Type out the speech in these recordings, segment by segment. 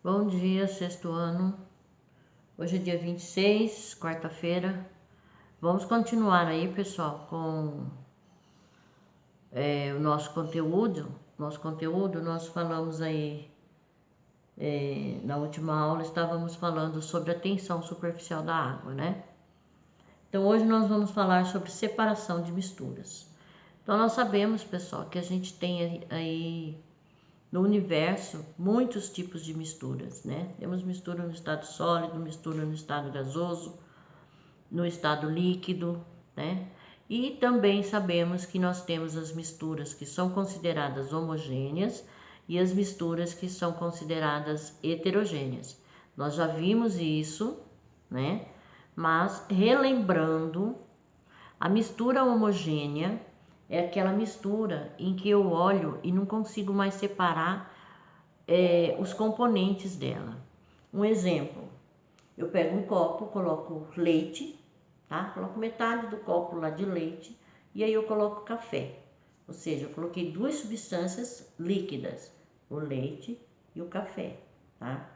Bom dia, sexto ano. Hoje é dia 26, quarta-feira. Vamos continuar aí, pessoal, com o nosso conteúdo. Nós falamos aí, na última aula, estávamos falando sobre a tensão superficial da água, né? Então, hoje nós vamos falar sobre separação de misturas. Então, nós sabemos, pessoal, que a gente tem aí no universo muitos tipos de misturas, né? Temos mistura no estado sólido, mistura no estado gasoso, no estado líquido, né? E também sabemos que nós temos as misturas que são consideradas homogêneas e as misturas que são consideradas heterogêneas. Nós já vimos isso, né? Mas relembrando, a mistura homogênea é aquela mistura em que eu olho e não consigo mais separar os componentes dela. Um exemplo, eu pego um copo, coloco leite, tá? Coloco metade do copo lá de leite e aí eu coloco café. Ou seja, eu coloquei duas substâncias líquidas, o leite e o café, tá?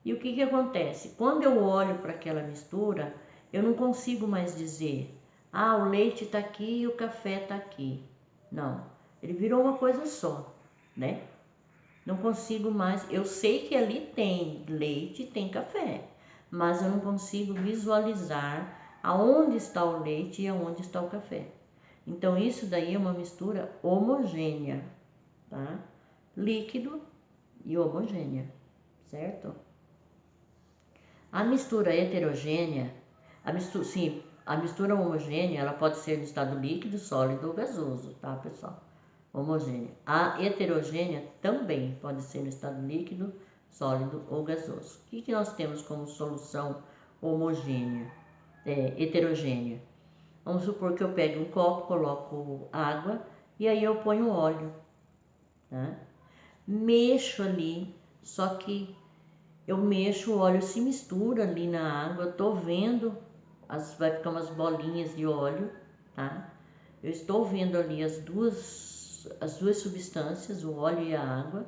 E o que acontece? Quando eu olho para aquela mistura, eu não consigo mais dizer, ah, o leite está aqui e o café está aqui. Não, ele virou uma coisa só, né? Não consigo mais, eu sei que ali tem leite e tem café, mas eu não consigo visualizar aonde está o leite e aonde está o café. Então isso daí é uma mistura homogênea, tá? Líquido e homogênea, certo? A mistura heterogênea, a mistura homogênea, ela pode ser no estado líquido, sólido ou gasoso, tá, pessoal? Homogênea. A heterogênea também pode ser no estado líquido, sólido ou gasoso. O que nós temos como solução homogênea, heterogênea? Vamos supor que eu pegue um copo, coloco água e aí eu ponho óleo, tá? Mexo ali, só que eu mexo, o óleo se mistura ali na água, tô vendo, vai ficar umas bolinhas de óleo, tá? Eu estou vendo ali as duas substâncias, o óleo e a água.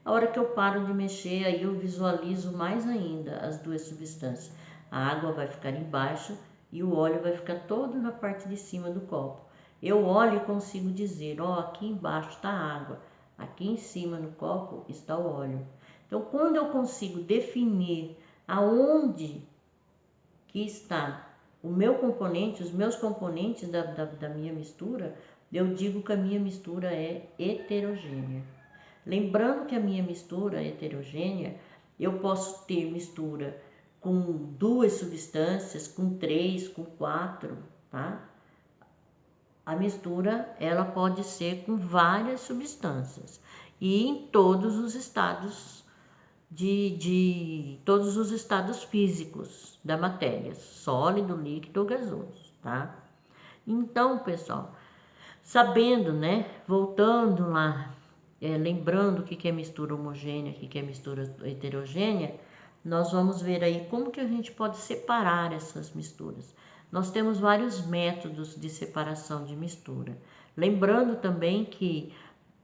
A hora que eu paro de mexer, aí eu visualizo mais ainda as duas substâncias. A água vai ficar embaixo e o óleo vai ficar todo na parte de cima do copo. Eu olho e consigo dizer, ó, aqui embaixo está a água, aqui em cima no copo está o óleo. Então, quando eu consigo definir aonde que está o meu componente, os meus componentes da minha mistura, eu digo que a minha mistura é heterogênea. Lembrando que a minha mistura é heterogênea, eu posso ter mistura com duas substâncias, com três, com quatro, tá? A mistura, ela pode ser com várias substâncias e em todos os estados de todos os estados físicos da matéria, sólido, líquido ou gasoso, tá? Então, pessoal, sabendo, né, voltando lá, lembrando o que é mistura homogênea, o que é mistura heterogênea, nós vamos ver aí como que a gente pode separar essas misturas. Nós temos vários métodos de separação de mistura. Lembrando também que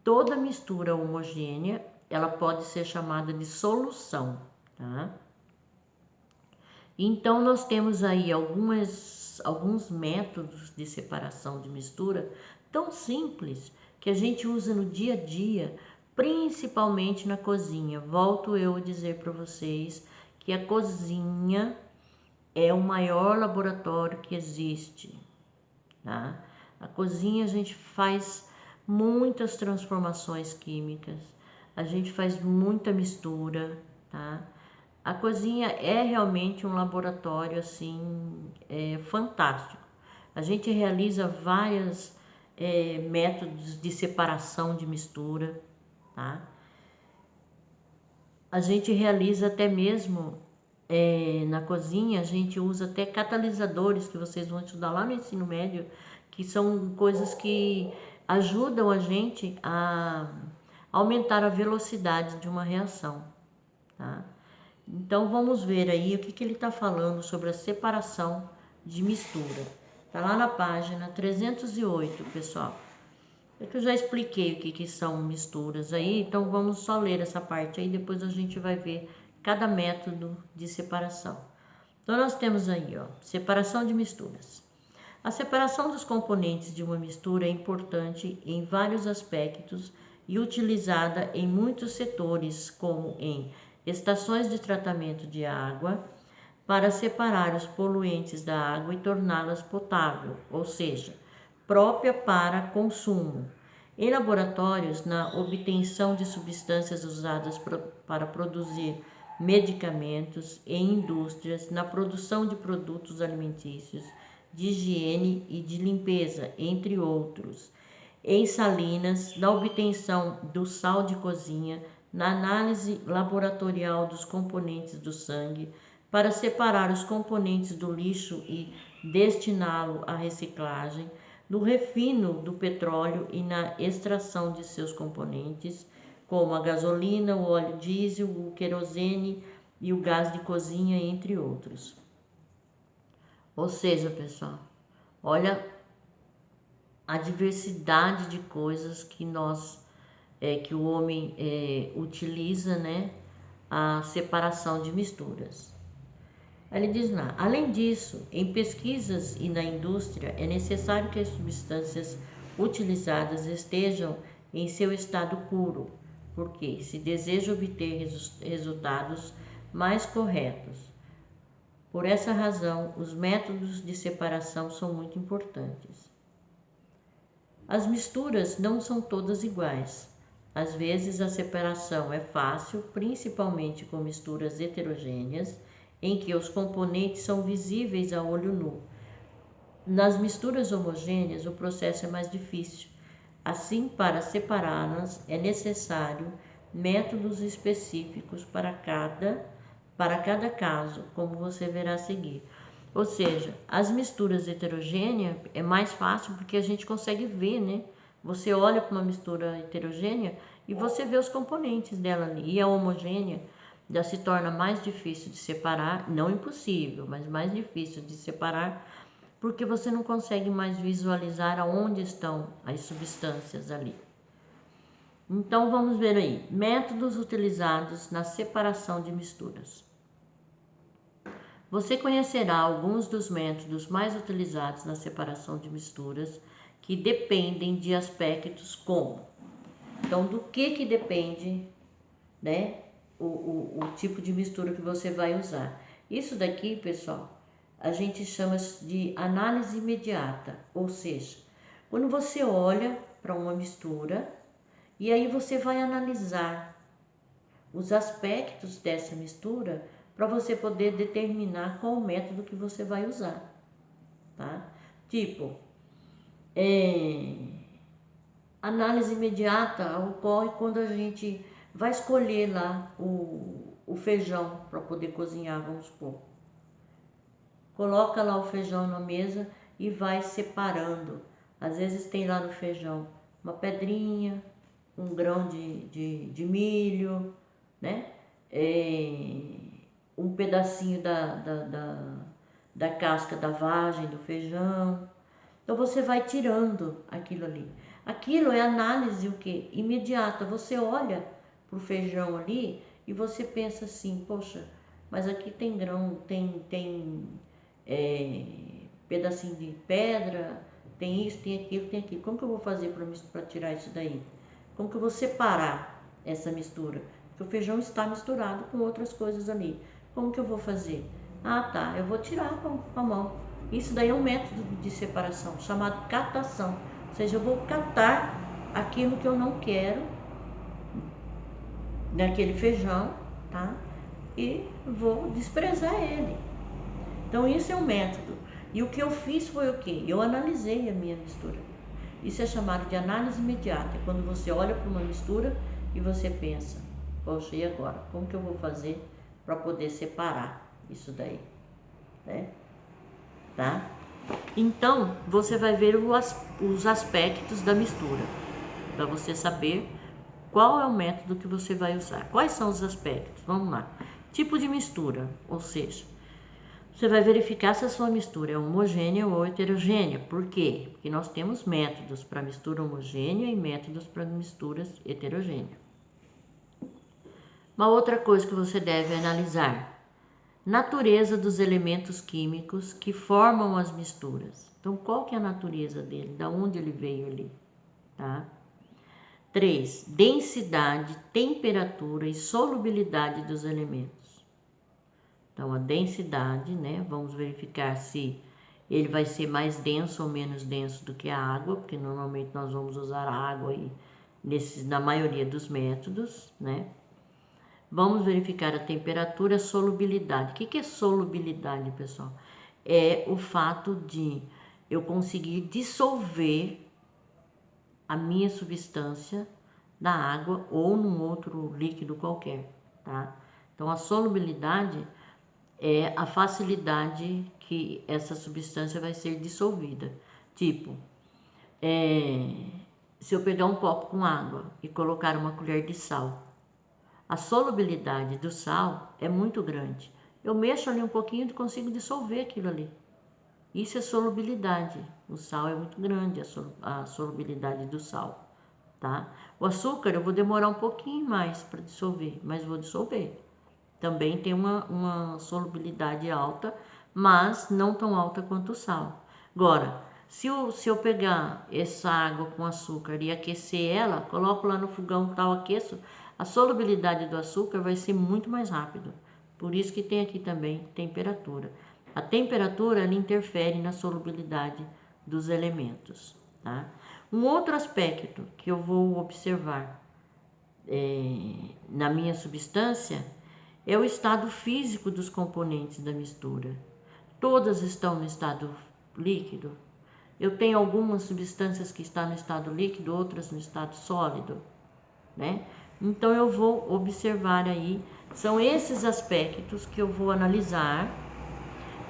toda mistura homogênea, ela pode ser chamada de solução, tá? Então, nós temos aí alguns métodos de separação de mistura tão simples que a gente usa no dia a dia, principalmente na cozinha. Volto eu a dizer para vocês que a cozinha é o maior laboratório que existe, tá? A cozinha a gente faz muitas transformações químicas, a gente faz muita mistura, tá? A cozinha é realmente um laboratório assim fantástico. A gente realiza vários métodos de separação de mistura, tá? A gente realiza até mesmo na cozinha, a gente usa até catalisadores que vocês vão estudar lá no ensino médio, que são coisas que ajudam a gente a aumentar a velocidade de uma reação, tá? Então vamos ver aí o que ele está falando sobre a separação de mistura. Está lá na página 308, pessoal. É que eu já expliquei o que são misturas aí, então vamos só ler essa parte aí, depois a gente vai ver cada método de separação. Então nós temos aí, ó, separação de misturas. A separação dos componentes de uma mistura é importante em vários aspectos e utilizada em muitos setores, como em estações de tratamento de água, para separar os poluentes da água e torná-las potável, ou seja, própria para consumo. Em laboratórios, na obtenção de substâncias usadas para produzir medicamentos, em indústrias, na produção de produtos alimentícios, de higiene e de limpeza, entre outros. Em salinas, na obtenção do sal de cozinha, na análise laboratorial dos componentes do sangue, para separar os componentes do lixo e destiná-lo à reciclagem, no refino do petróleo e na extração de seus componentes, como a gasolina, o óleo diesel, o querosene e o gás de cozinha, entre outros. Ou seja, pessoal, olha a diversidade de coisas que que o homem utiliza, né, a separação de misturas. Ele diz lá, além disso, em pesquisas e na indústria é necessário que as substâncias utilizadas estejam em seu estado puro, porque se deseja obter resultados mais corretos. Por essa razão, os métodos de separação são muito importantes. As misturas não são todas iguais. Às vezes a separação é fácil, principalmente com misturas heterogêneas, em que os componentes são visíveis a olho nu. Nas misturas homogêneas, o processo é mais difícil. Assim, para separá-las, é necessário métodos específicos para cada caso, como você verá a seguir. Ou seja, as misturas heterogêneas é mais fácil porque a gente consegue ver, né? Você olha para uma mistura heterogênea e você vê os componentes dela ali. E a homogênea já se torna mais difícil de separar, não impossível, mas mais difícil de separar, porque você não consegue mais visualizar aonde estão as substâncias ali. Então vamos ver aí, métodos utilizados na separação de misturas. Você conhecerá alguns dos métodos mais utilizados na separação de misturas, que dependem de aspectos como. Então, do que depende, né, o tipo de mistura que você vai usar. Isso daqui, pessoal, a gente chama de análise imediata, ou seja, quando você olha para uma mistura e aí você vai analisar os aspectos dessa mistura para você poder determinar qual o método que você vai usar, tá? Tipo, análise imediata ocorre quando a gente vai escolher lá o feijão para poder cozinhar, vamos supor. Coloca lá o feijão na mesa e vai separando. Às vezes tem lá no feijão uma pedrinha, um grão de milho, né? Um pedacinho da casca da vagem do feijão. Então você vai tirando aquilo ali. Aquilo é análise o quê? Imediata. Você olha pro feijão ali e você pensa assim, poxa, mas aqui tem grão, tem pedacinho de pedra, tem isso, tem aquilo. Como que eu vou fazer para tirar isso daí? Como que eu vou separar essa mistura? Porque o feijão está misturado com outras coisas ali. Como que eu vou fazer? Ah, tá, eu vou tirar com a mão. Isso daí é um método de separação, chamado catação. Ou seja, eu vou catar aquilo que eu não quero daquele feijão, tá? E vou desprezar ele. Então isso é um método. E o que eu fiz foi o quê? Eu analisei a minha mistura. Isso é chamado de análise imediata. É quando você olha para uma mistura e você pensa, poxa, e agora? Como que eu vou fazer para poder separar isso daí? Né? Tá? Então, você vai ver os aspectos da mistura, para você saber qual é o método que você vai usar. Quais são os aspectos? Vamos lá. Tipo de mistura, ou seja, você vai verificar se a sua mistura é homogênea ou heterogênea. Por quê? Porque nós temos métodos para mistura homogênea e métodos para misturas heterogêneas. Uma outra coisa que você deve analisar: natureza dos elementos químicos que formam as misturas. Então, qual que é a natureza dele? Da onde ele veio ali, tá? 3. Densidade, temperatura e solubilidade dos elementos. Então, a densidade, né? Vamos verificar se ele vai ser mais denso ou menos denso do que a água, porque normalmente nós vamos usar a água aí na maioria dos métodos, né? Vamos verificar a temperatura e a solubilidade. O que é solubilidade, pessoal? É o fato de eu conseguir dissolver a minha substância na água ou num outro líquido qualquer, tá? Então, a solubilidade é a facilidade que essa substância vai ser dissolvida. Tipo, se eu pegar um copo com água e colocar uma colher de sal, a solubilidade do sal é muito grande. Eu mexo ali um pouquinho e consigo dissolver aquilo ali. Isso é solubilidade. O sal é muito grande, a solubilidade do sal, tá? O açúcar eu vou demorar um pouquinho mais para dissolver, mas vou dissolver. Também tem uma solubilidade alta, mas não tão alta quanto o sal. Agora, se eu pegar essa água com açúcar e aquecer ela, coloco lá no fogão, tal, aqueço, a solubilidade do açúcar vai ser muito mais rápido. Por isso que tem aqui também temperatura. A temperatura ela interfere na solubilidade dos elementos, tá? Um outro aspecto que eu vou observar na minha substância é o estado físico dos componentes da mistura. Todas estão no estado líquido. Eu tenho algumas substâncias que estão no estado líquido, outras no estado sólido, né? Então eu vou observar aí, são esses aspectos que eu vou analisar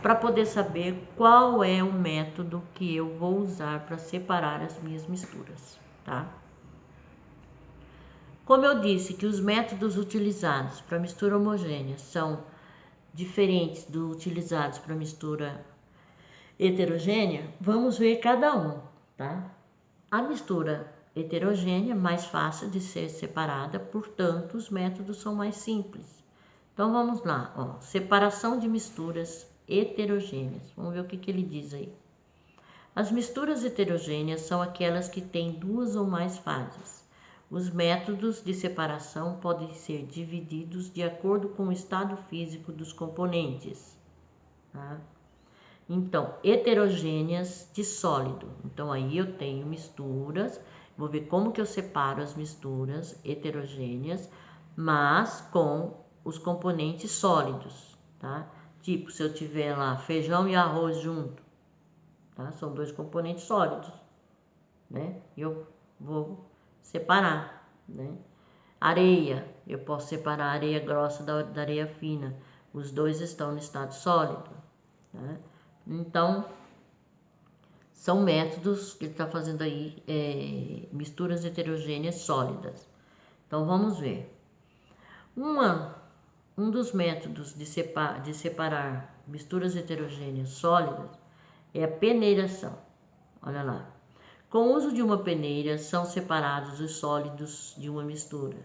para poder saber qual é o método que eu vou usar para separar as minhas misturas, tá? Como eu disse que os métodos utilizados para mistura homogênea são diferentes dos utilizados para mistura heterogênea, vamos ver cada um, tá? A mistura heterogênea é mais fácil de ser separada, portanto, os métodos são mais simples. Então, vamos lá, ó, separação de misturas heterogêneas. Vamos ver o que ele diz aí. As misturas heterogêneas são aquelas que têm duas ou mais fases. Os métodos de separação podem ser divididos de acordo com o estado físico dos componentes, tá? Então, heterogêneas de sólido. Então, aí eu tenho misturas, vou ver como que eu separo as misturas heterogêneas, mas com os componentes sólidos, tá? Tipo, se eu tiver lá feijão e arroz junto, tá? São dois componentes sólidos, né? Eu vou separar, né? Areia, eu posso separar a areia grossa da areia fina. Os dois estão no estado sólido, né? Então, são métodos que ele está fazendo aí, misturas heterogêneas sólidas. Então, vamos ver. Um dos métodos de separar misturas heterogêneas sólidas é a peneiração. Olha lá. Com o uso de uma peneira, são separados os sólidos de uma mistura.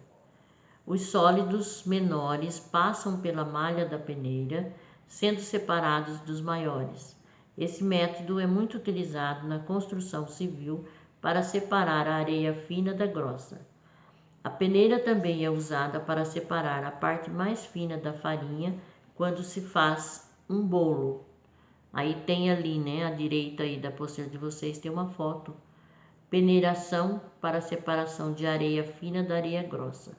Os sólidos menores passam pela malha da peneira, sendo separados dos maiores. Esse método é muito utilizado na construção civil para separar a areia fina da grossa. A peneira também é usada para separar a parte mais fina da farinha quando se faz um bolo. Aí tem ali, né, à direita aí da apostila de vocês, tem uma foto. Peneiração para separação de areia fina da areia grossa.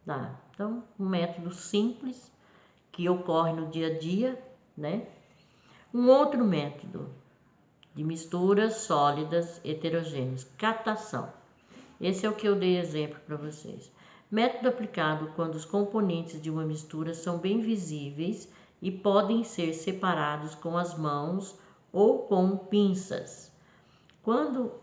Tá? Então, um método simples que ocorre no dia a dia, né? Um outro método de misturas sólidas heterogêneas, catação. Esse é o que eu dei exemplo para vocês. Método aplicado quando os componentes de uma mistura são bem visíveis e podem ser separados com as mãos ou com pinças. Quando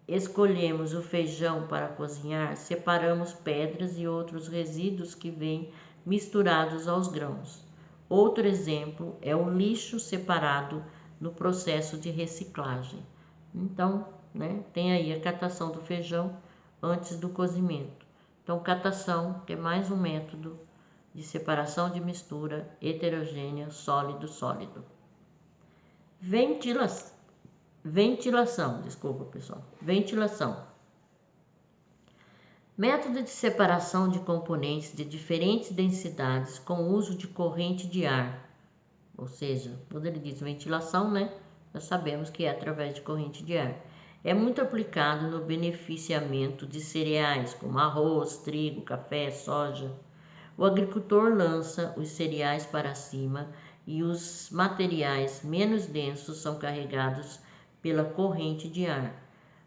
escolhemos o feijão para cozinhar, separamos pedras e outros resíduos que vêm misturados aos grãos. Outro exemplo é o lixo separado no processo de reciclagem. Então, né, tem aí a catação do feijão antes do cozimento. Então, catação, que é mais um método de separação de mistura heterogênea sólido-sólido. Ventilação, desculpa pessoal, ventilação. Método de separação de componentes de diferentes densidades com o uso de corrente de ar. Ou seja, quando ele diz ventilação, né, nós sabemos que é através de corrente de ar. É muito aplicado no beneficiamento de cereais como arroz, trigo, café, soja. O agricultor lança os cereais para cima e os materiais menos densos são carregados pela corrente de ar,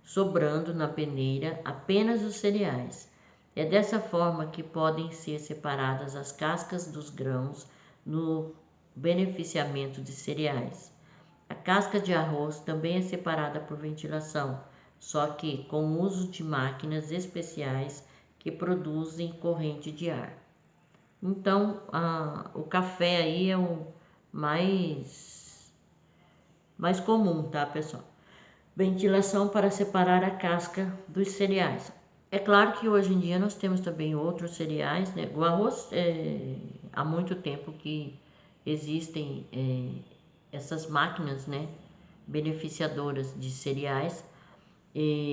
sobrando na peneira apenas os cereais. É dessa forma que podem ser separadas as cascas dos grãos no beneficiamento de cereais. A casca de arroz também é separada por ventilação, só que com o uso de máquinas especiais que produzem corrente de ar. Então, o café aí é o mais comum, tá, pessoal? Ventilação para separar a casca dos cereais. É claro que hoje em dia nós temos também outros cereais, né? O arroz, há muito tempo que existem essas máquinas, né, beneficiadoras de cereais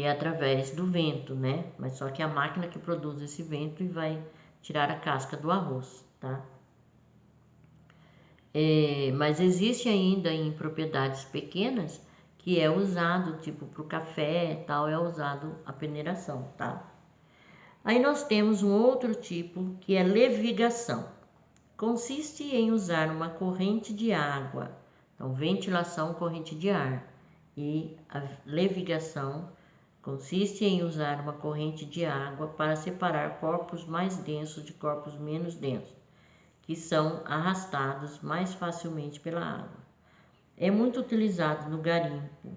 através do vento, né? Mas só que a máquina que produz esse vento e vai tirar a casca do arroz, tá? Mas existe ainda em propriedades pequenas que é usado, tipo para o café e tal, é usado a peneiração, tá? Aí nós temos um outro tipo que é levigação. Consiste em usar uma corrente de água, então ventilação, corrente de ar, e a levigação consiste em usar uma corrente de água para separar corpos mais densos de corpos menos densos, que são arrastados mais facilmente pela água. É muito utilizado no garimpo.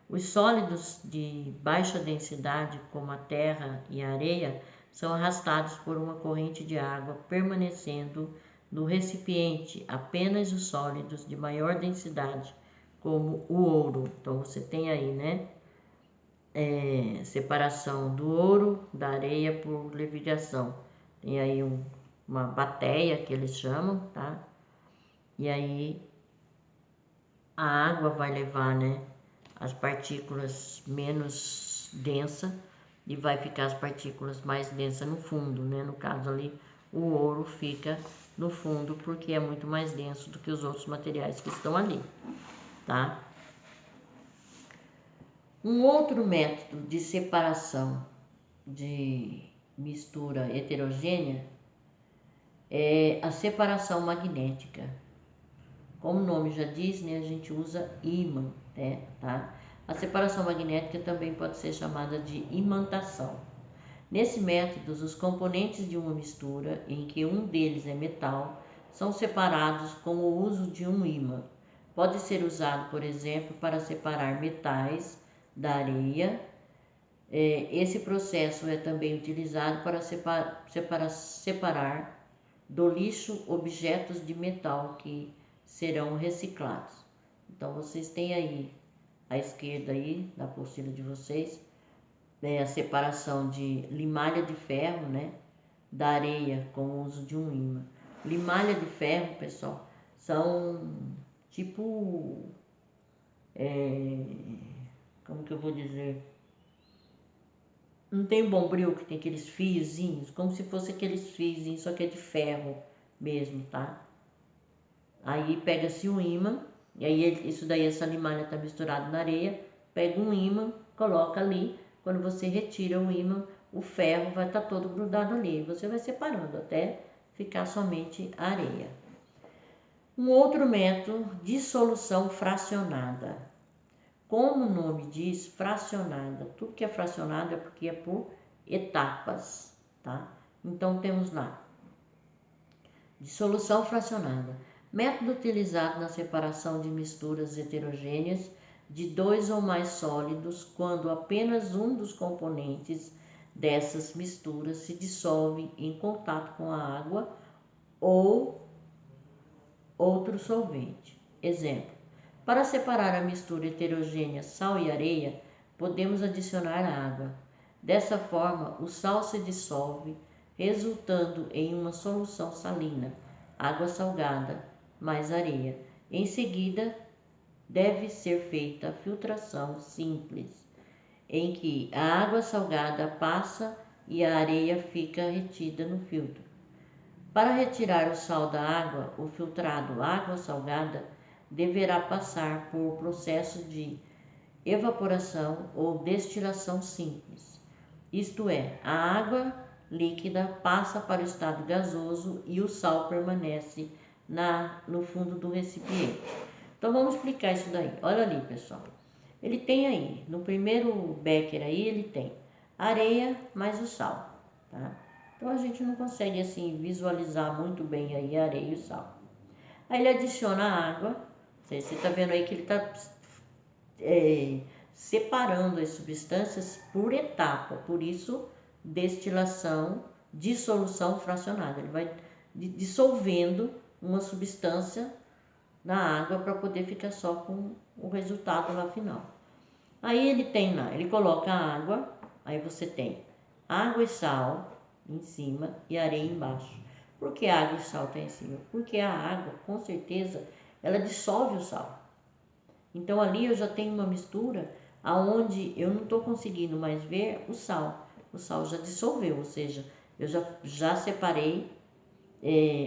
Os sólidos de baixa densidade, como a terra e a areia, são arrastados por uma corrente de água, permanecendo no recipiente apenas os sólidos de maior densidade, como o ouro. Então você tem aí, né, separação do ouro da areia por levigação. Tem aí uma bateia que eles chamam, tá? E aí a água vai levar, né, as partículas menos densas e vai ficar as partículas mais densas no fundo, né? No caso ali, o ouro fica no fundo porque é muito mais denso do que os outros materiais que estão ali, tá? Um outro método de separação de mistura heterogênea é a separação magnética. Como o nome já diz, né, a gente usa ímã, né, tá? A separação magnética também pode ser chamada de imantação. Nesse método, os componentes de uma mistura, em que um deles é metal, são separados com o uso de um ímã. Pode ser usado, por exemplo, para separar metais da areia. Esse processo é também utilizado para separar do lixo objetos de metal que serão reciclados. Então vocês têm aí à esquerda aí na apostila de vocês a separação de limalha de ferro, né, da areia com o uso de um ímã. Limalha de ferro, pessoal, são tipo como que eu vou dizer? Não tem bombril que tem aqueles fiozinhos, como se fosse aqueles fiozinhos, só que é de ferro mesmo, tá? Aí pega-se um ímã, e aí isso daí, essa limalha está misturada na areia, pega um ímã, coloca ali, quando você retira o ímã, o ferro vai estar todo grudado ali, você vai separando até ficar somente a areia. Um outro método, dissolução fracionada. Como o nome diz, fracionada, tudo que é fracionado é porque é por etapas, tá? Então temos lá, dissolução fracionada, método utilizado na separação de misturas heterogêneas de dois ou mais sólidos quando apenas um dos componentes dessas misturas se dissolve em contato com a água ou outro solvente. Exemplo: para separar a mistura heterogênea sal e areia, podemos adicionar água. Dessa forma, o sal se dissolve, resultando em uma solução salina, água salgada mais areia. Em seguida, deve ser feita a filtração simples, em que a água salgada passa e a areia fica retida no filtro. Para retirar o sal da água, o filtrado água salgada deverá passar por processo de evaporação ou destilação simples. Isto é, a água líquida passa para o estado gasoso e o sal permanece no fundo do recipiente. Então vamos explicar isso daí. Olha ali, pessoal. Ele tem aí, no primeiro becker aí, ele tem areia mais o sal, tá? Então a gente não consegue assim visualizar muito bem aí a areia e o sal. Aí ele adiciona a água. Você está vendo aí que ele está separando as substâncias por etapa, por isso destilação, dissolução fracionada. Ele vai dissolvendo uma substância na água para poder ficar só com o resultado lá final. Aí ele tem lá, ele coloca a água, aí você tem água e sal em cima e areia embaixo. Por que água e sal tem em cima? Porque a água, com certeza, ela dissolve o sal. Então ali eu já tenho uma mistura aonde eu não estou conseguindo mais ver o sal. O sal já dissolveu, ou seja, eu já separei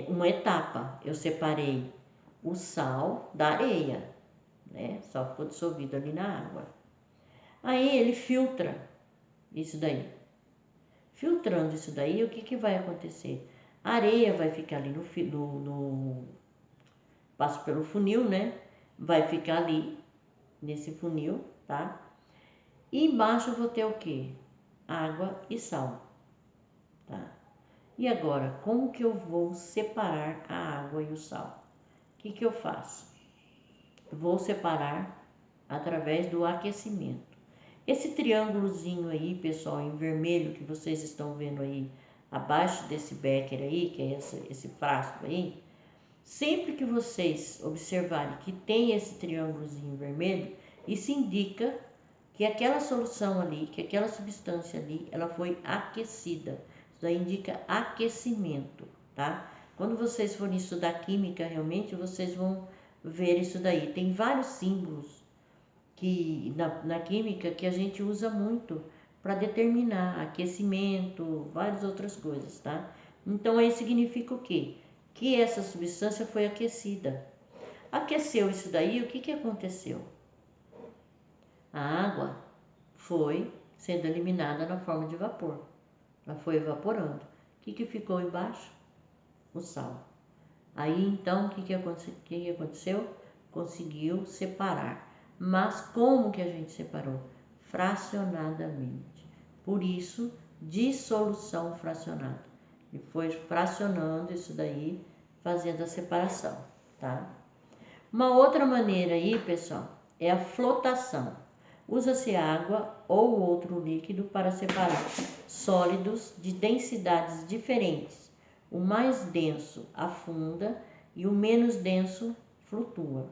uma etapa. Eu separei o sal da areia, né? O sal ficou dissolvido ali na água. Aí ele filtra isso daí. Filtrando isso daí, o que vai acontecer? A areia vai ficar ali passa pelo funil, né? Vai ficar ali nesse funil, tá? E embaixo eu vou ter o quê? Água e sal, tá? E agora, como que eu vou separar a água e o sal? O que eu faço? Vou separar através do aquecimento. Esse triângulozinho aí, pessoal, em vermelho que vocês estão vendo aí, abaixo desse becker aí, que é esse frasco aí, sempre que vocês observarem que tem esse triângulozinho vermelho, isso indica que aquela solução ali, que aquela substância ali, ela foi aquecida. Isso daí indica aquecimento, tá? Quando vocês forem estudar química, realmente, vocês vão ver isso daí. Tem vários símbolos que na química que a gente usa muito para determinar aquecimento, várias outras coisas, tá? Então aí significa o quê? Que essa substância foi aquecida. Aqueceu isso daí, o que aconteceu? A água foi sendo eliminada na forma de vapor. Ela foi evaporando. O que ficou embaixo? O sal. Aí então o que aconteceu? Conseguiu separar. Mas como que a gente separou? Fracionadamente. Por isso, dissolução fracionada. E foi fracionando isso daí, fazendo a separação, tá? Uma outra maneira aí, pessoal, é a flotação. Usa-se água ou outro líquido para separar sólidos de densidades diferentes. O mais denso afunda e o menos denso flutua.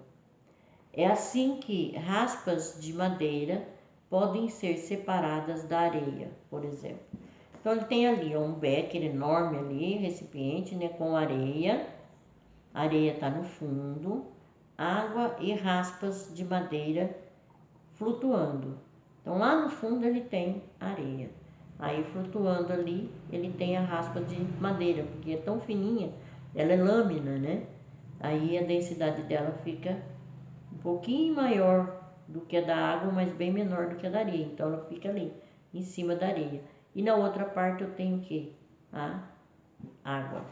É assim que raspas de madeira podem ser separadas da areia, por exemplo. Então ele tem ali um becker enorme ali, recipiente, né, com areia. A areia está no fundo, água e raspas de madeira flutuando. Então lá no fundo ele tem areia. Aí flutuando ali, ele tem a raspa de madeira, porque é tão fininha, ela é lâmina, né? Aí a densidade dela fica um pouquinho maior do que a da água, mas bem menor do que a da areia. Então ela fica ali, em cima da areia. E na outra parte eu tenho o quê? A água.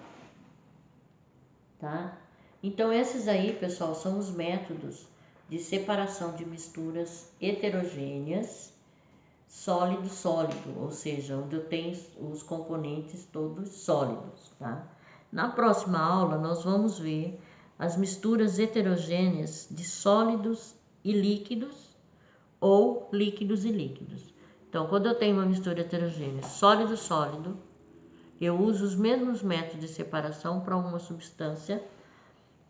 Tá? Então esses aí, pessoal, são os métodos de separação de misturas heterogêneas, sólido-sólido, ou seja, onde eu tenho os componentes todos sólidos, tá? Na próxima aula nós vamos ver as misturas heterogêneas de sólidos e líquidos ou líquidos e líquidos. Então, quando eu tenho uma mistura heterogênea sólido-sólido, eu uso os mesmos métodos de separação para uma substância,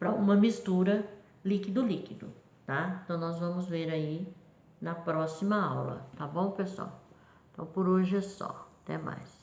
para uma mistura líquido-líquido, tá? Então, nós vamos ver aí na próxima aula, tá bom, pessoal? Então, por hoje é só. Até mais.